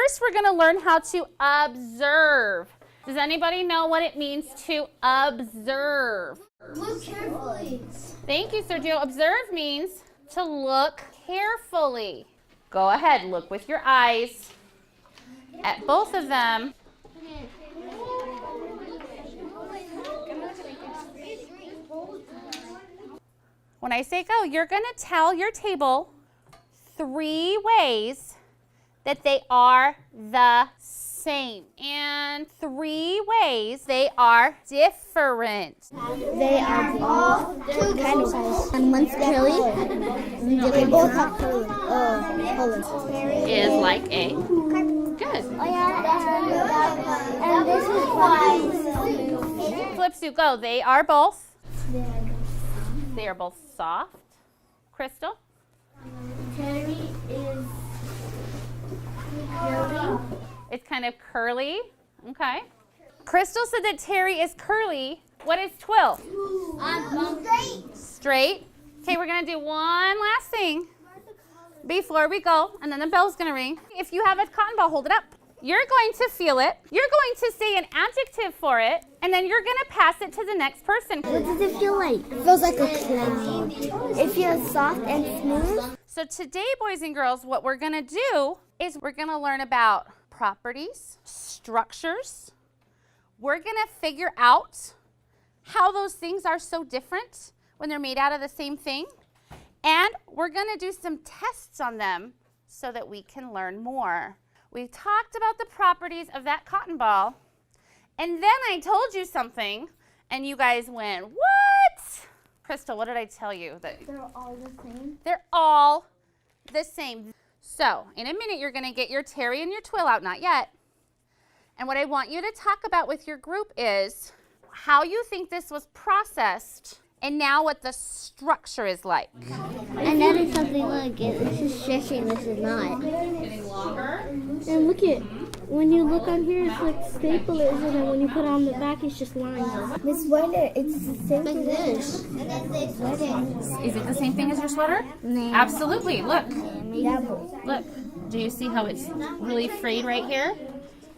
first we're going to learn how to observe. Does anybody know what it means to observe? Look carefully. Thank you, Sergio. Observe means to look carefully. Go ahead, look with your eyes at both of them. When I say go, you're going to tell your table 3 ways that they are the same and 3 ways they are different. They are both kind of size. And one's curly. They both have curly colors. Is like a good. Oh yeah, and this is why. Flip, Sue, go. They are both. They are both soft. Crystal? Terry is curly. It's kind of curly. Okay. Crystal said that Terry is curly. What is Twill? Straight. Straight. Okay, we're going to do one last thing before we go, and then the bell's going to ring. If you have a cotton ball, hold it up. You're going to feel it. You're going to say an adjective for it, and then you're going to pass it to the next person. What does it feel like? It feels like a cloud. It feels soft and smooth. So today, boys and girls, what we're going to do is we're going to learn about properties, structures. We're going to figure out how those things are so different when they're made out of the same thing. And we're going to do some tests on them so that we can learn more. We talked about the properties of that cotton ball, and then I told you something, and you guys went, what? Crystal, what did I tell you? They're all the same. They're all the same. So, in a minute, you're going to get your Terry and your Twill out, not yet. And what I want you to talk about with your group is how you think this was processed and now what the structure is like. And that is something like it. This is stretching, this is not. Getting longer. And look at, when you look on here, it's like staplers, and then when you put it on the back, it's just lines. Miss Wonder, it's the same like this. Is it the same thing as your sweater? No. Absolutely. Look. Yeah. Look. Do you see how it's really frayed right here?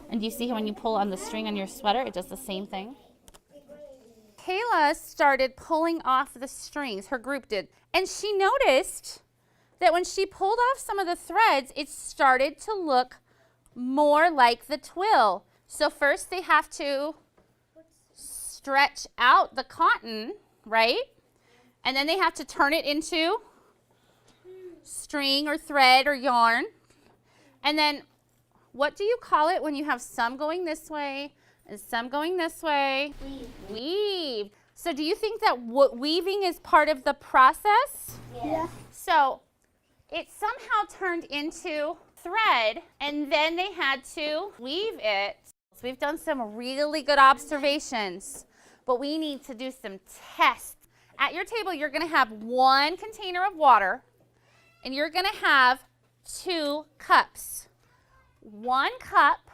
And do you see how when you pull on the string on your sweater, it does the same thing? Kayla started pulling off the strings, her group did, and she noticed that when she pulled off some of the threads, it started to look more like the twill. So first they have to stretch out the cotton, right? And then they have to turn it into string or thread or yarn. And then what do you call it when you have some going this way and some going this way? Weave. So do you think that weaving is part of the process? Yeah. So it somehow turned into thread, and then they had to weave it. So we've done some really good observations, but we need to do some tests. At your table, you're going to have 1 container of water, and you're going to have 2 cups. 1 cup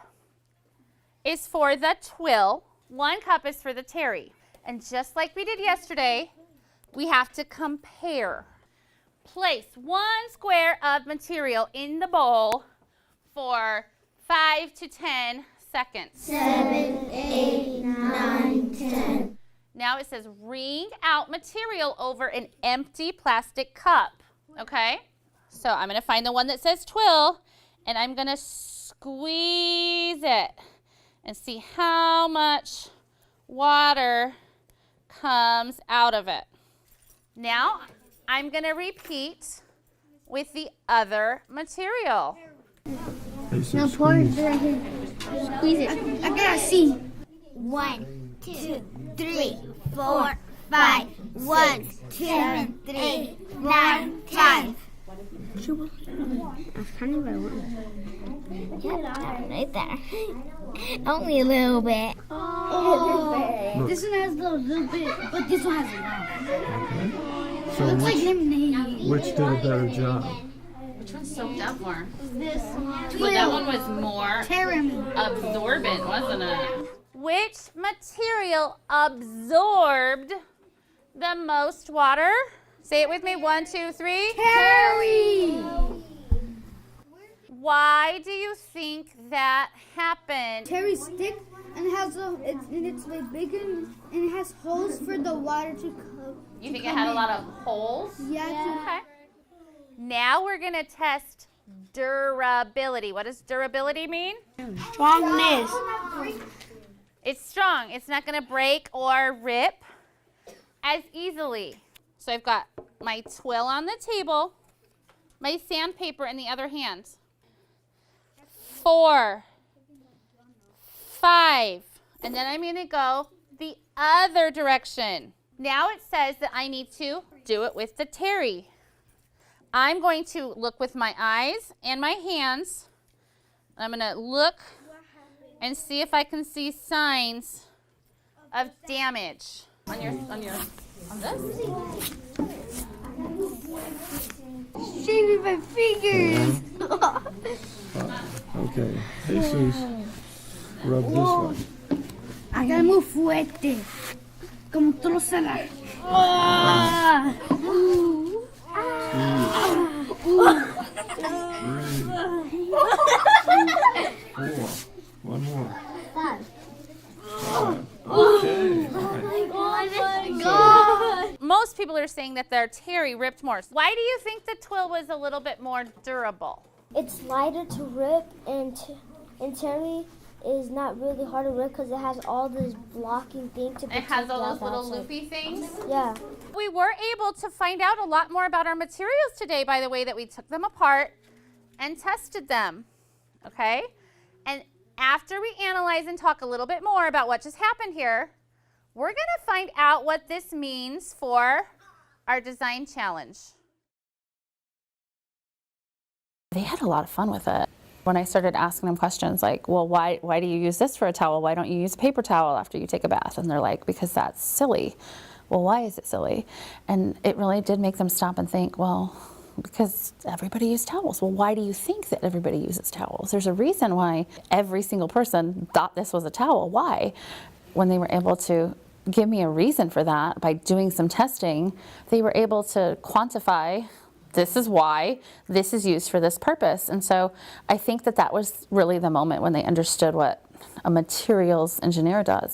is for the twill, 1 cup is for the terry. And just like we did yesterday, we have to compare. Place 1 square of material in the bowl for 5 to 10 seconds. 7, 8, 9, 10. Now it says wring out material over an empty plastic cup. Okay? So I'm going to find the one that says twill, and I'm going to squeeze it and see how much water comes out of it. Now I'm going to repeat with the other material. Now pour it right here. Squeeze it. I gotta see. 1, 2, 3, 4, 5. 1, 2, 3, 9, 10. That's kind of what I want. Yeah, right there. Only a little bit. Oh. This one has a little bit, but this one has a lot. So Looks like lemonade. which did a better job? Which one soaked up more? This one. Well, that one was more Caramel. absorbent, wasn't it? Which material absorbed the most water? Say it with me. 1, 2, 3. Terry. Why do you think that happened? Terry stick and it's like bigger and it has holes for the water to come. You think it had a lot of holes? Yeah. Okay. Now we're going to test durability. What does durability mean? Strongness. It's strong. It's not going to break or rip as easily. So I've got my twill on the table, my sandpaper in the other hand. 4, 5, and then I'm going to go the other direction. Now it says that I need to do it with the terry. I'm going to look with my eyes and my hands. I'm going to look and see if I can see signs of damage on this. Shaving my fingers. Okay, Jesus, rub this one. Acá muy fuerte. Como trozala. Four. One more. 5. Okay. Most people are saying that their terry ripped more. Why do you think the twill was a little bit more durable? It's lighter to rip, and terry is not really hard to rip because it has all this blocking thing to protect It has all those the little outside. loopy things. Yeah. We were able to find out a lot more about our materials today by the way that we took them apart and tested them. Okay? And after we analyze and talk a little bit more about what just happened here, we're going to find out what this means for our design challenge. They had a lot of fun with it. When I started asking them questions like, well, why do you use this for a towel? Why don't you use a paper towel after you take a bath? And they're like, because that's silly. Well, why is it silly? And it really did make them stop and think, well, because everybody uses towels. Well, why do you think that everybody uses towels? There's a reason why every single person thought this was a towel. Why? When they were able to give me a reason for that by doing some testing, they were able to quantify this is why this is used for this purpose. And so I think that was really the moment when they understood what a materials engineer does.